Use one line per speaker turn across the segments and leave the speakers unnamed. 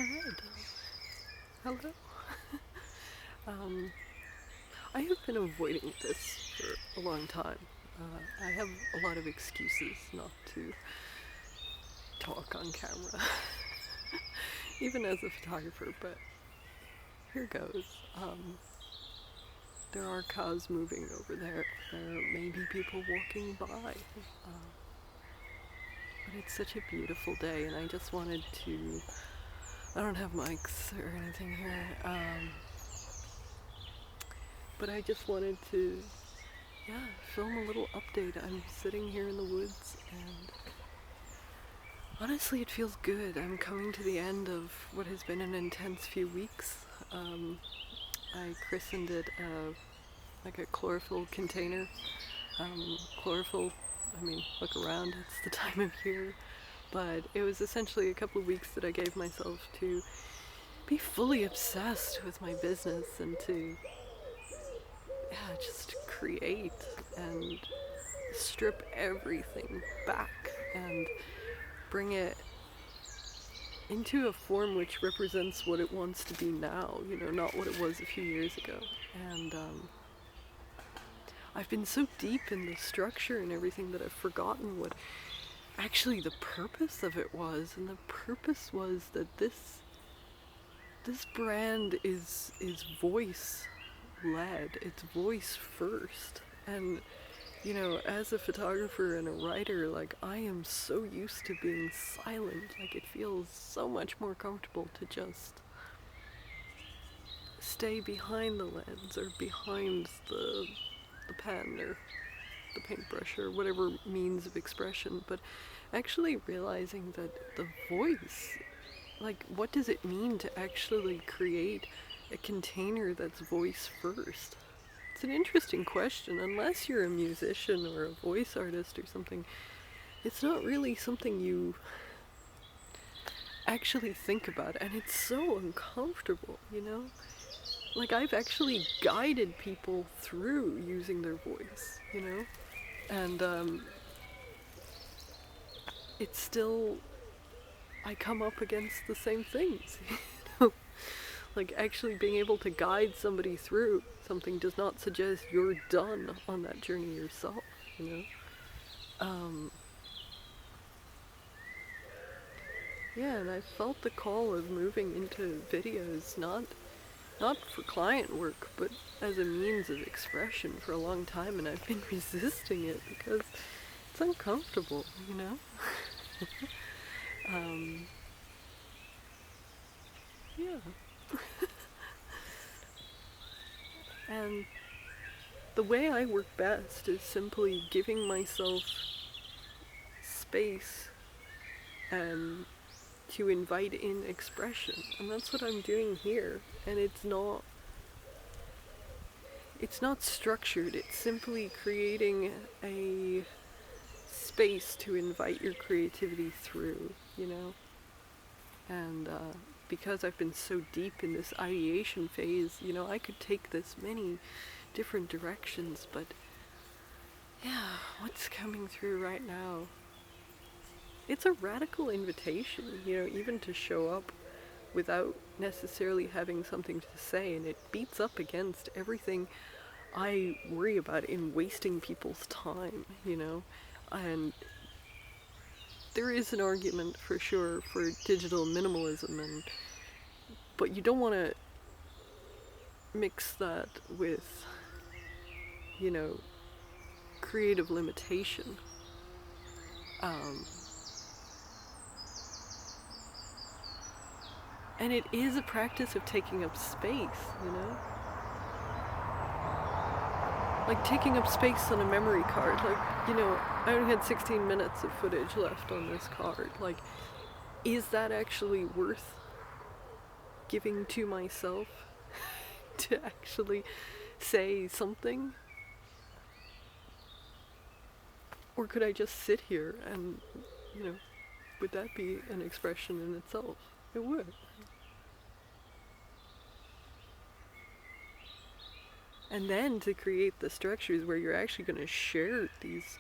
Alright, hello. I have been avoiding this for a long time. I have a lot of excuses not to talk on camera, even as a photographer, but here goes. There are cows moving over there. There may be people walking by. But it's such a beautiful day, and I just wanted to... I don't have mics or anything here, but I just wanted to, film a little update. I'm sitting here in the woods, and honestly, it feels good. I'm coming to the end of what has been an intense few weeks. I christened it like a chlorophyll container. Chlorophyll, I mean, look around, it's the time of year. But it was essentially a couple of weeks that I gave myself to be fully obsessed with my business and to, just create and strip everything back and bring it into a form which represents what it wants to be now, not what it was a few years ago. And I've been so deep in the structure and everything that I've forgotten what actually the purpose of it was. And the purpose was that this brand is voice led. It's voice first. And as a photographer and a writer, like, I am so used to being silent. Like, it feels so much more comfortable to just stay behind the lens or behind the pen or the paintbrush or whatever means of expression, but actually realizing that the voice, like, what does it mean to actually create a container that's voice first? It's an interesting question. Unless you're a musician or a voice artist or something, it's not really something you actually think about, and it's so uncomfortable, Like, I've actually guided people through using their voice, and it's still, I come up against the same things, Like, actually being able to guide somebody through something does not suggest you're done on that journey yourself, and I felt the call of moving into videos, not for client work, but as a means of expression for a long time, and I've been resisting it because it's uncomfortable, yeah. And the way I work best is simply giving myself space and to invite in expression, and that's what I'm doing here. And it's not structured. It's simply creating a space to invite your creativity through, and because I've been so deep in this ideation phase, I could take this many different directions, but what's coming through right now, it's a radical invitation, even to show up without necessarily having something to say, and it beats up against everything I worry about in wasting people's time, and there is an argument for sure for digital minimalism, but you don't want to mix that with, creative limitation. And it is a practice of taking up space, Like taking up space on a memory card. Like, I only had 16 minutes of footage left on this card. Like, is that actually worth giving to myself to actually say something? Or could I just sit here and, would that be an expression in itself? It would. And then to create the structures where you're actually going to share these,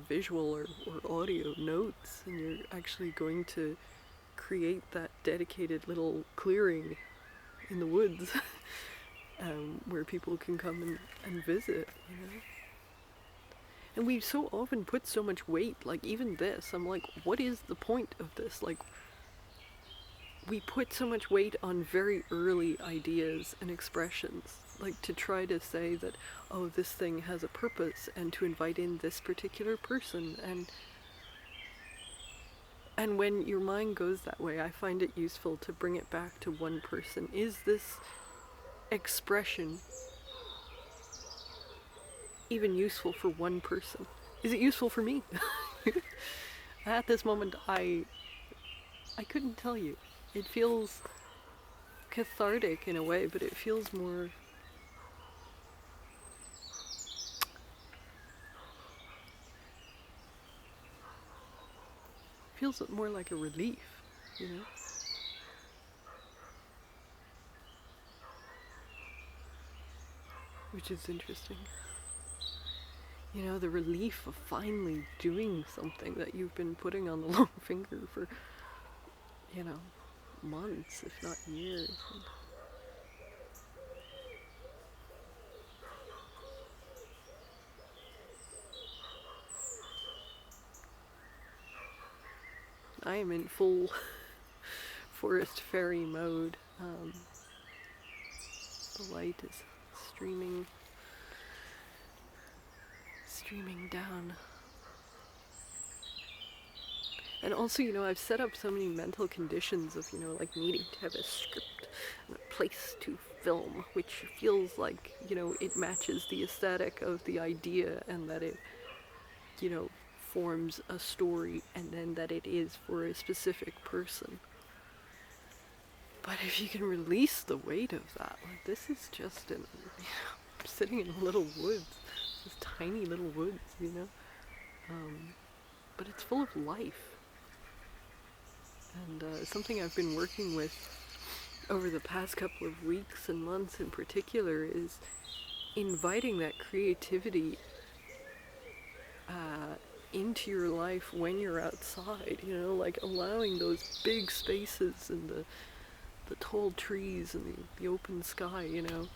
visual or audio notes, and you're actually going to create that dedicated little clearing in the woods where people can come and visit, you know. And we so often put so much weight, like even this, I'm like, what is the point of this? Like, we put so much weight on very early ideas and expressions, like to try to say that, oh, this thing has a purpose, and to invite in this particular person. And when your mind goes that way, I find it useful to bring it back to one person. Is this expression even useful for one person? Is it useful for me? At this moment, I couldn't tell you. It feels cathartic in a way, but it feels more... feels more like a relief, you know? Which is interesting. You know, the relief of finally doing something that you've been putting on the long finger for, you know, months, if not years. I am in full forest fairy mode. The light is streaming down. And also, you know, I've set up so many mental conditions of, you know, like needing to have a script and a place to film, which feels like, you know, it matches the aesthetic of the idea, and that it, you know, forms a story, and then that it is for a specific person. But if you can release the weight of that, like, this is just an, you know, I'm sitting in a little woods, this tiny little woods, you know, but it's full of life. And something I've been working with over the past couple of weeks and months in particular is inviting that creativity into your life when you're outside, you know, like allowing those big spaces and the tall trees and the open sky, you know.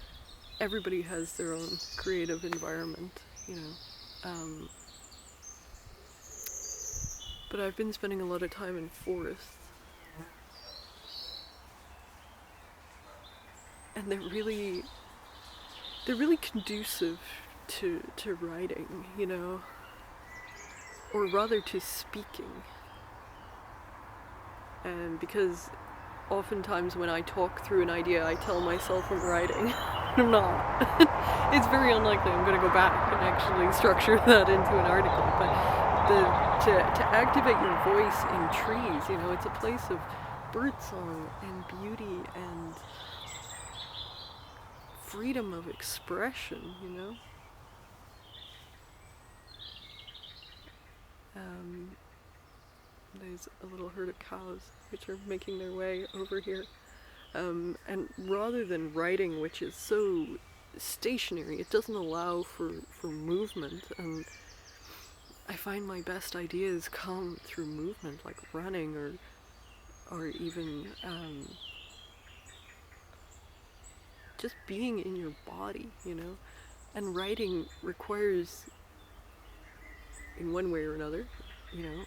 Everybody has their own creative environment, you know. But I've been spending a lot of time in forests. And they're really conducive to writing, you know, or rather to speaking. And because oftentimes when I talk through an idea, I tell myself I'm writing. I'm not. It's very unlikely I'm going to go back and actually structure that into an article. But to activate your voice in trees, you know, it's a place of birdsong and beauty and freedom of expression, you know. There's a little herd of cows which are making their way over here. And rather than writing, which is so stationary, it doesn't allow for movement, and I find my best ideas come through movement, like running or even just being in your body, you know. And writing requires, in one way or another, you know,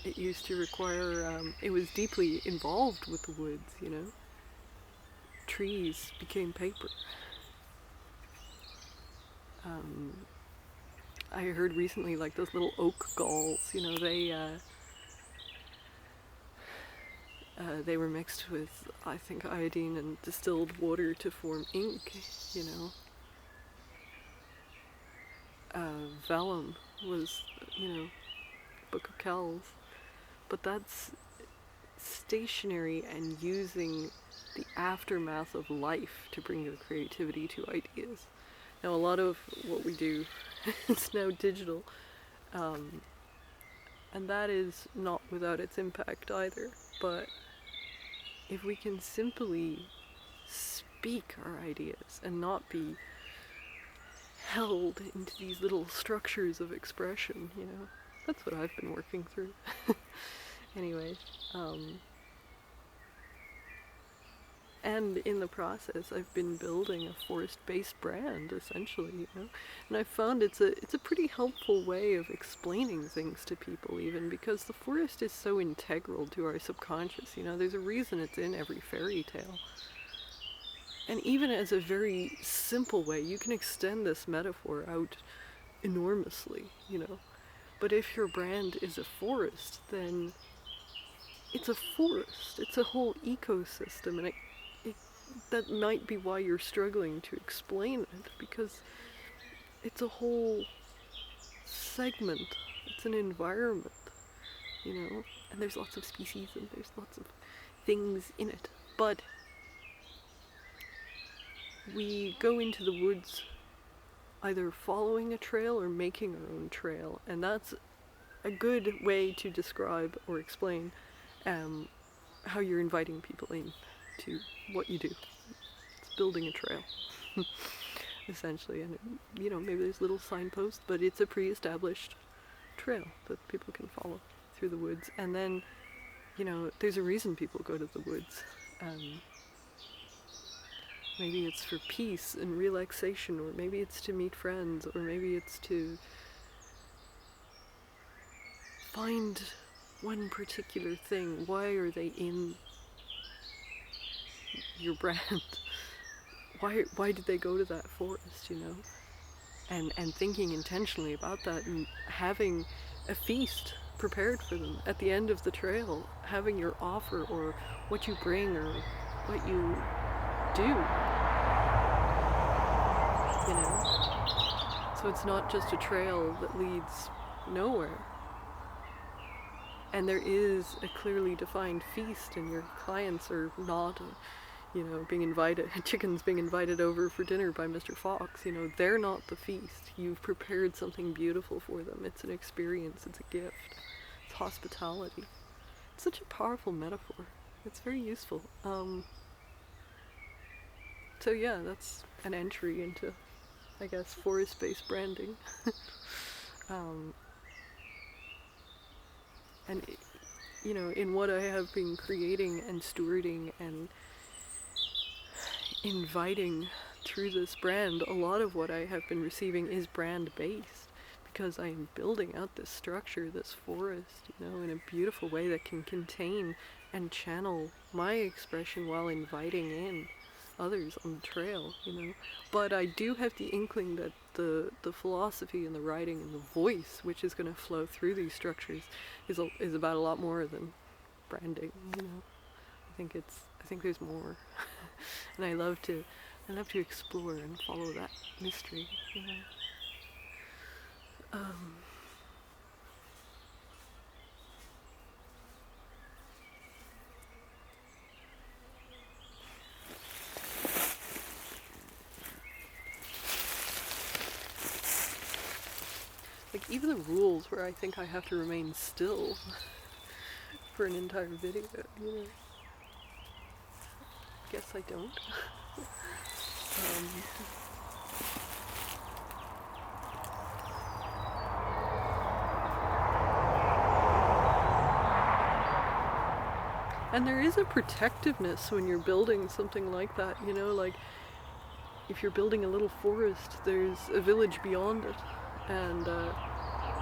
it used to require, it was deeply involved with the woods, you know. Trees became paper. I heard recently, like, those little oak galls, you know, they were mixed with, I think, iodine and distilled water to form ink, you know. Vellum was, you know, Book of Kells. But that's stationary and using the aftermath of life to bring your creativity to ideas. Now, a lot of what we do is now digital, and that is not without its impact either. But if we can simply speak our ideas and not be held into these little structures of expression, you know, that's what I've been working through. Anyways, and in the process, I've been building a forest-based brand, essentially, you know. And I found it's a pretty helpful way of explaining things to people, even because the forest is so integral to our subconscious. You know, there's a reason it's in every fairy tale. And even as a very simple way, you can extend this metaphor out enormously, you know. But if your brand is a forest, then it's a forest. It's a whole ecosystem, and that might be why you're struggling to explain it, because it's a whole segment. It's an environment, you know, and there's lots of species and there's lots of things in it. But we go into the woods either following a trail or making our own trail, and that's a good way to describe or explain how you're inviting people in to what you do. It's building a trail, essentially. And, you know, maybe there's little signposts, but it's a pre-established trail that people can follow through the woods. And then, you know, there's a reason people go to the woods. Maybe it's for peace and relaxation, or maybe it's to meet friends, or maybe it's to find one particular thing. Why are they in your brand? Why did they go to that forest, you know? And thinking intentionally about that, and having a feast prepared for them at the end of the trail, having your offer or what you bring or what you do, you know? So it's not just a trail that leads nowhere. And there is a clearly defined feast, and your clients are not, you know, being invited, chickens being invited over for dinner by Mr. Fox, you know, they're not the feast. You've prepared something beautiful for them. It's an experience, it's a gift, it's hospitality. It's such a powerful metaphor. It's very useful. So yeah, that's an entry into, I guess, forest-based branding. And, you know, in what I have been creating and stewarding and inviting through this brand, a lot of what I have been receiving is brand-based, because I am building out this structure, this forest, you know, in a beautiful way that can contain and channel my expression while inviting in others on the trail, you know. But I do have the inkling that the philosophy and the writing and the voice, which is going to flow through these structures, is about a lot more than branding, you know. I think there's more. And I love to explore and follow that mystery, you know. Like, even the rules where I think I have to remain still for an entire video, you know. Guess I don't. And there is a protectiveness when you're building something like that, you know, like if you're building a little forest, there's a village beyond it, and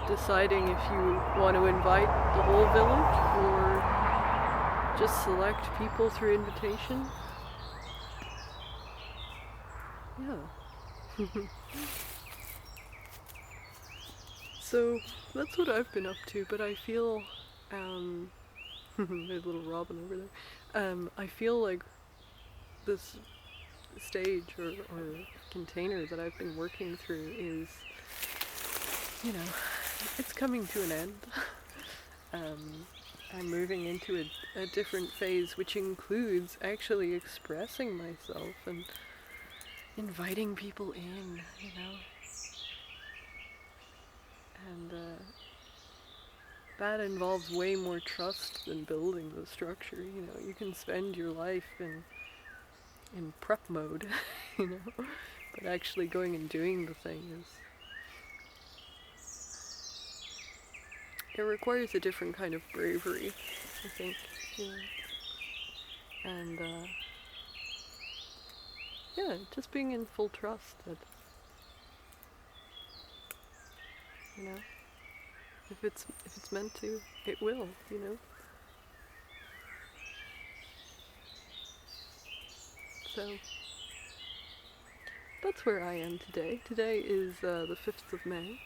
deciding if you want to invite the whole village or just select people through invitation. Yeah. So that's what I've been up to, but I feel, there's a little robin over there. I feel like this stage or container that I've been working through is, you know, it's coming to an end. I'm moving into a different phase, which includes actually expressing myself and inviting people in, you know. And that involves way more trust than building the structure, you know. You can spend your life in prep mode, you know, but actually going and doing the thing it requires a different kind of bravery, I think, you know. And yeah, just being in full trust that, you know, if it's meant to, it will, you know. So that's where I am today. Today is the 5th of May.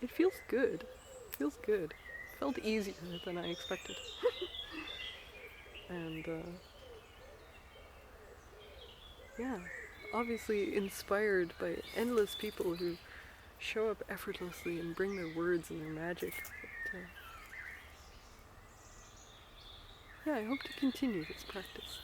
It feels good. It feels good. It felt easier than I expected. And yeah, obviously inspired by endless people who show up effortlessly and bring their words and their magic. But, yeah, I hope to continue this practice.